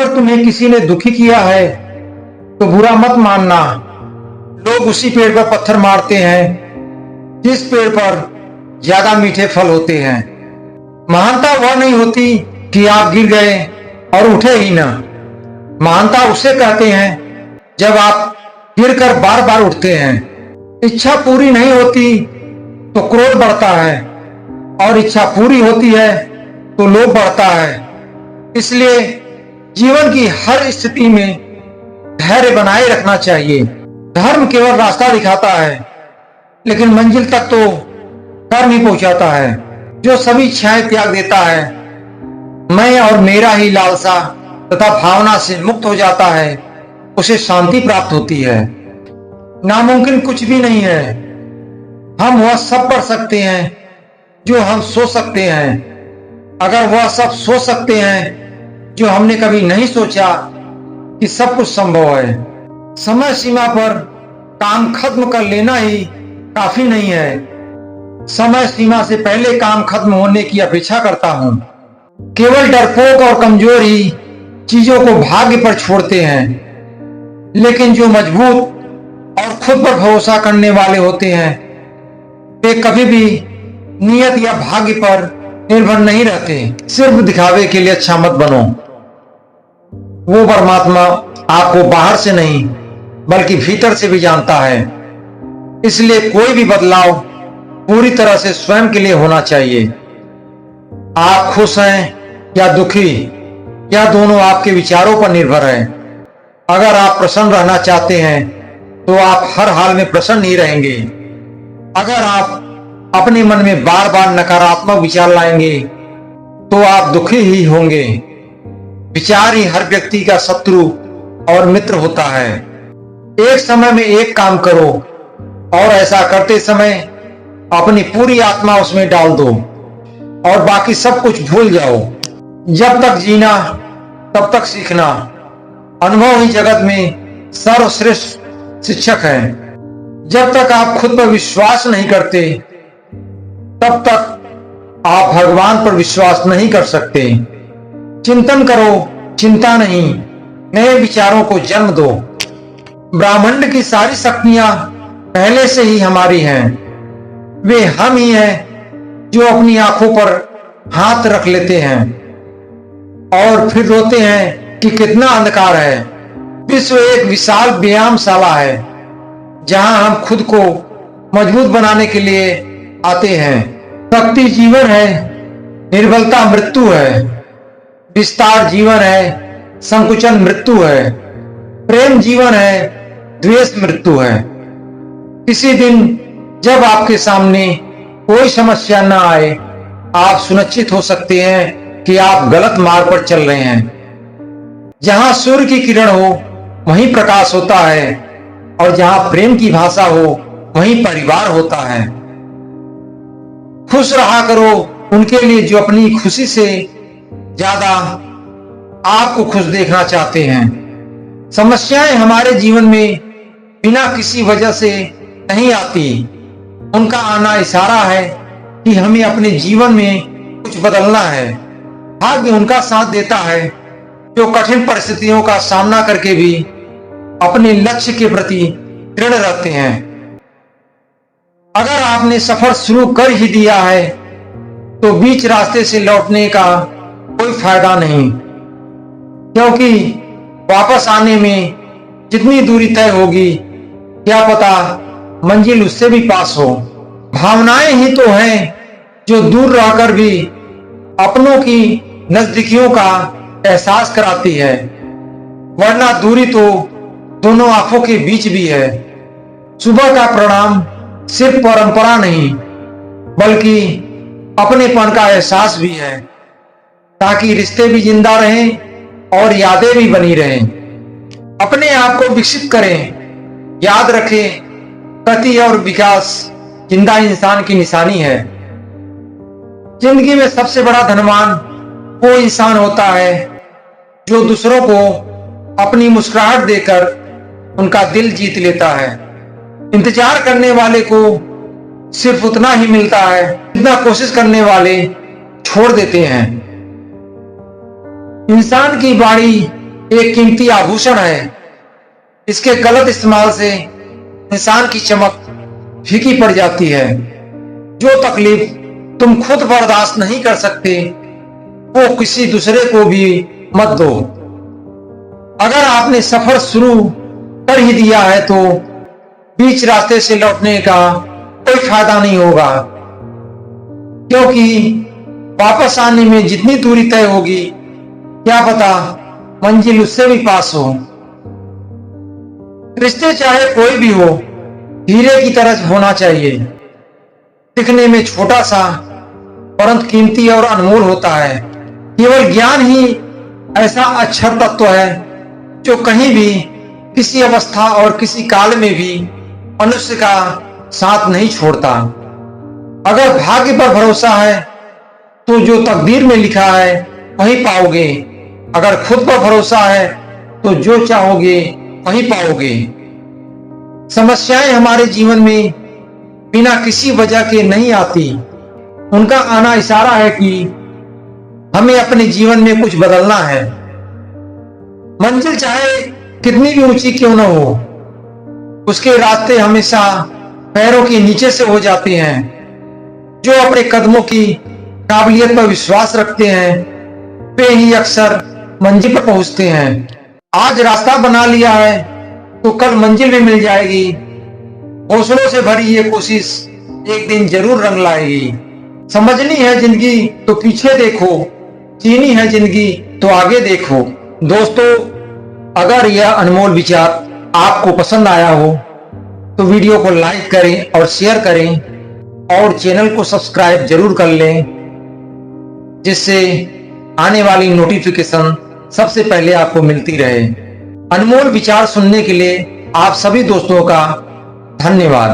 अगर तुम्हें किसी ने दुखी किया है तो बुरा मत मानना। लोग उसी पेड़ पर पत्थर मारते हैं जिस पेड़ पर ज्यादा मीठे फल होते हैं। महानता वह नहीं होती कि आप गिर गए और उठे ही ना। महानता उसे कहते हैं जब आप गिरकर बार बार उठते हैं। इच्छा पूरी नहीं होती तो क्रोध बढ़ता है, और इच्छा पूरी होती है तो लोभ बढ़ता है। इसलिए जीवन की हर स्थिति में धैर्य बनाए रखना चाहिए। धर्म केवल रास्ता दिखाता है, लेकिन मंजिल तक तो कर्म ही पहुंचाता है। जो सभी इच्छाएं त्याग देता है, मैं और मेरा ही लालसा तथा भावना से मुक्त हो जाता है, उसे शांति प्राप्त होती है। नामुमकिन कुछ भी नहीं है। हम वह सब कर सकते हैं जो हम सोच सकते हैं। अगर वह सब सोच सकते हैं जो हमने कभी नहीं सोचा कि सब कुछ संभव है। समय सीमा पर काम खत्म कर लेना ही काफी नहीं है। समय सीमा से पहले काम खत्म होने की अपेक्षा करता हूं। केवल डरपोक और कमजोर ही चीजों को भाग्य पर छोड़ते हैं, लेकिन जो मजबूत और खुद पर भरोसा करने वाले होते हैं वे कभी भी नियत या भाग्य पर निर्भर नहीं रहते। सिर्फ दिखावे के लिए अच्छा मत बनो। वो परमात्मा आपको बाहर से नहीं बल्कि भीतर से भी जानता है। इसलिए कोई भी बदलाव पूरी तरह से स्वयं के लिए होना चाहिए। आप खुश हैं या दुखी, यह दोनों आपके विचारों पर निर्भर है। अगर आप प्रसन्न रहना चाहते हैं तो आप हर हाल में प्रसन्न ही रहेंगे। अगर आप अपने मन में बार बार नकारात्मक विचार लाएंगे तो आप दुखी ही होंगे। विचार ही हर व्यक्ति का शत्रु और मित्र होता है। एक समय में एक काम करो और ऐसा करते समय अपनी पूरी आत्मा उसमें डाल दो और बाकी सब कुछ भूल जाओ। जब तक जीना तब तक सीखना। अनुभव ही जगत में सर्वश्रेष्ठ शिक्षक है। जब तक आप खुद पर विश्वास नहीं करते तब तक आप भगवान पर विश्वास नहीं कर सकते। चिंतन करो, चिंता नहीं, नए विचारों को जन्म दो। ब्रह्मांड की सारी शक्तियां पहले से ही हमारी हैं। वे हम ही हैं जो अपनी आंखों पर हाथ रख लेते हैं और फिर रोते हैं कि कितना अंधकार है। विश्व एक विशाल व्यायामशाला है जहां हम खुद को मजबूत बनाने के लिए आते हैं। शक्ति जीवन है, निर्बलता मृत्यु है। विस्तार जीवन है, संकुचन मृत्यु है। प्रेम जीवन है, द्वेष मृत्यु है। किसी दिन जब आपके सामने कोई समस्या न आए, आप सुनिश्चित हो सकते हैं कि आप गलत मार्ग पर चल रहे हैं। जहां सूर्य की किरण हो वहीं प्रकाश होता है, और जहां प्रेम की भाषा हो वहीं परिवार होता है। खुश रहा करो उनके लिए जो अपनी खुशी से ज्यादा आपको खुश देखना चाहते हैं। समस्याएं हमारे जीवन में बिना किसी वजह से नहीं आती। उनका आना इशारा है कि हमें अपने जीवन में कुछ बदलना है। भाग्य उनका साथ देता है जो कठिन परिस्थितियों का सामना करके भी अपने लक्ष्य के प्रति दृढ़ रहते हैं। अगर आपने सफर शुरू कर ही दिया है तो बीच रास्ते से लौटने का कोई फायदा नहीं, क्योंकि वापस आने में जितनी दूरी तय होगी क्या पता मंजिल उससे भी पास हो। भावनाएं ही तो हैं जो दूर रहकर भी अपनों की नजदीकियों का एहसास कराती है, वरना दूरी तो दोनों आंखों के बीच भी है। सुबह का प्रणाम सिर्फ परंपरा नहीं बल्कि अपनेपन का एहसास भी है, ताकि रिश्ते भी जिंदा रहें और यादें भी बनी रहें। अपने आप को विकसित करें। याद रखें, प्रगति और विकास जिंदा इंसान की निशानी है। जिंदगी में सबसे बड़ा धनवान वो इंसान होता है जो दूसरों को अपनी मुस्कुराहट देकर उनका दिल जीत लेता है। इंतजार करने वाले को सिर्फ उतना ही मिलता है जितना कोशिश करने वाले छोड़ देते हैं। इंसान की बाड़ी एक कीमती आभूषण है। इसके गलत इस्तेमाल से इंसान की चमक फीकी पड़ जाती है। जो तकलीफ तुम खुद बर्दाश्त नहीं कर सकते वो किसी दूसरे को भी मत दो। अगर आपने सफर शुरू कर ही दिया है तो बीच रास्ते से लौटने का कोई फायदा नहीं होगा, क्योंकि वापस आने में जितनी दूरी तय होगी क्या पता मंजिल उससे भी पास हो। रिश्ते चाहे कोई भी हो हीरे की तरह होना चाहिए। दिखने में छोटा सा परंतु कीमती और अनमोल होता है। केवल ज्ञान ही ऐसा अक्षर तत्व है जो कहीं भी किसी अवस्था और किसी काल में भी मनुष्य का साथ नहीं छोड़ता। अगर भाग्य पर भरोसा है तो जो तकदीर में लिखा है वही पाओगे। अगर खुद पर भरोसा है तो जो चाहोगे वही पाओगे। समस्याएं हमारे जीवन में बिना किसी वजह के नहीं आती। उनका आना इशारा है कि हमें अपने जीवन में कुछ बदलना है। मंजिल चाहे कितनी भी ऊंची क्यों न हो, उसके रास्ते हमेशा पैरों के नीचे से हो जाते हैं। जो अपने कदमों की काबिलियत पर विश्वास रखते हैं वे ही अक्सर मंजिल पर पहुंचते हैं। आज रास्ता बना लिया है तो कल मंजिल भी मिल जाएगी। हौसलों से भरी ये कोशिश एक दिन जरूर रंग लाएगी। समझनी है जिंदगी तो पीछे देखो, जीनी है जिंदगी तो आगे देखो। दोस्तों, अगर यह अनमोल विचार आपको पसंद आया हो तो वीडियो को लाइक करें और शेयर करें और चैनल को सब्सक्राइब जरूर कर लें, जिससे आने वाली नोटिफिकेशन सबसे पहले आपको मिलती रहे। अनमोल विचार सुनने के लिए आप सभी दोस्तों का धन्यवाद।